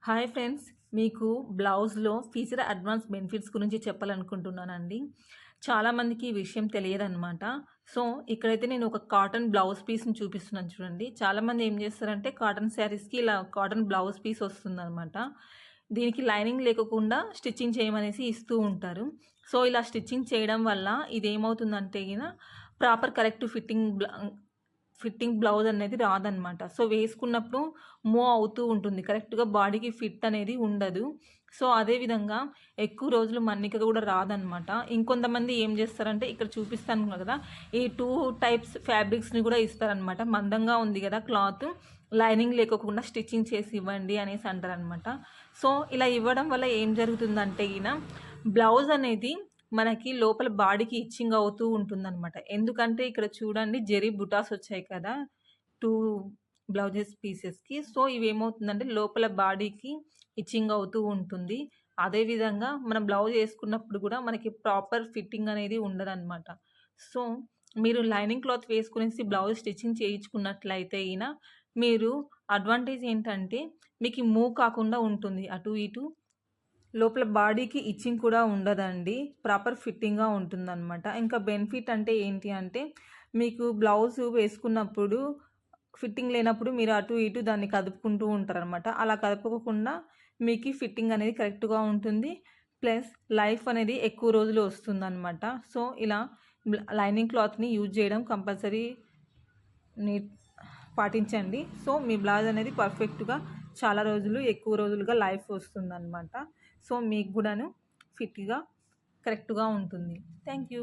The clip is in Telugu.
Hi friends. మీకు బ్లౌజ్‌లో ఫీచర్ అడ్వాన్స్ బెనిఫిట్స్ గురించి చెప్పాలనుకుంటున్నానండి. చాలామందికి ఈ విషయం తెలియదనమాట. సో, ఇక్కడైతే నేను ఒక కాటన్ బ్లౌజ్ పీస్‌ని చూపిస్తున్నాను చూడండి. చాలామంది ఏం చేస్తారంటే కాటన్ శారీస్‌కి ఇలా కాటన్ బ్లౌజ్ పీస్ వస్తుందనమాట. దీనికి లైనింగ్ లేకోకుండా స్టిచ్చింగ్ చేయమనేసి ఇస్తూ ఉంటారు. సో, ఇలా స్టిచ్చింగ్ చేయడం వల్ల ఇదేమవుతుందంటే ప్రాపర్ కరెక్ట్ ఫిట్టింగ్ బ్లౌజ్ అనేది రాదనమాట. సో, వేసుకున్నప్పుడు మూవ్ అవుతూ ఉంటుంది. కరెక్ట్‌గా బాడీకి ఫిట్ అనేది ఉండదు. సో, అదే విధంగా ఎక్కువ రోజులు మన్నిక కూడా రాదనమాట. ఇంకొంతమంది ఏం చేస్తారంటే ఇక్కడ చూపిస్తాను కదా! ఈ 2 టైప్స్ ఫ్యాబ్రిక్స్‌ని కూడా ఇస్తారనమాట. మందంగా ఉంది కదా క్లాత్, లైనింగ్ లేకోకుండా స్టిచ్చింగ్ చేసి ఇవ్వండి అనేసి అంటారనమాట. సో, ఇలా ఇవ్వడం వల్ల ఏం జరుగుతుందంటే బ్లౌజ్ అనేది మనకి లోపల బాడీకి ఇచ్చింగ్ అవుతూ ఉంటుందనమాట. ఎందుకంటే ఇక్కడ చూడండి జెరీ బుటాస్ వచ్చాయి కదా! 2 బ్లౌజెస్ పీసెస్‌కి. సో, ఇవేమవుతుందంటే లోపల బాడీకి ఇచ్చింగ్ అవుతూ ఉంటుంది. అదే విధంగా మనం బ్లౌజ్ ఏసుకున్నప్పుడు గూడా మనకి ప్రాపర్ ఫిట్టింగ్ అనేది ఉండదనమాట. సో, మీరు లైనింగ్ క్లాత్ వేసుకునేసి బ్లౌజ్ స్టిచ్చింగ్ చేయించుకున్నట్లయితే మీరు అడ్వాంటేజ్ ఏంటంటే మీకి మూవ్ కాకుండా ఉంటుంది. అటు ఇటు లోపల బాడీకి ఇచ్చింగ్ కూడా ఉండదండి. ప్రాపర్ ఫిట్టింగ్‌గా ఉంటుందనమాట. ఇంకా బెనిఫిట్ అంటే ఏంటి అంటే, మీకు బ్లౌజు వేసుకున్నప్పుడు ఫిట్టింగ్ లేనప్పుడు మీరు అటు ఇటు దాన్ని కదుపుకుంటూ ఉంటారనమాట. అలా కదపకుండా మీకి ఫిట్టింగ్ అనేది కరెక్ట్‌గా ఉంటుంది. ప్లస్ లైఫ్ అనేది ఎక్కువ రోజులు వస్తుందనమాట. సో, ఇలా లైనింగ్ క్లాత్‌ని యూజ్ చేయడం కంపల్సరీ నీ పాటించండి. సో, మీ బ్లౌజ్ అనేది పర్ఫెక్ట్‌గా చాలా రోజులు, ఎక్కువ రోజులుగా లైఫ్ వస్తుందనమాట. సో, మీకు గూడాను ఫిట్‌గా, కరెక్ట్‌గా ఉంటుంది. Thank you.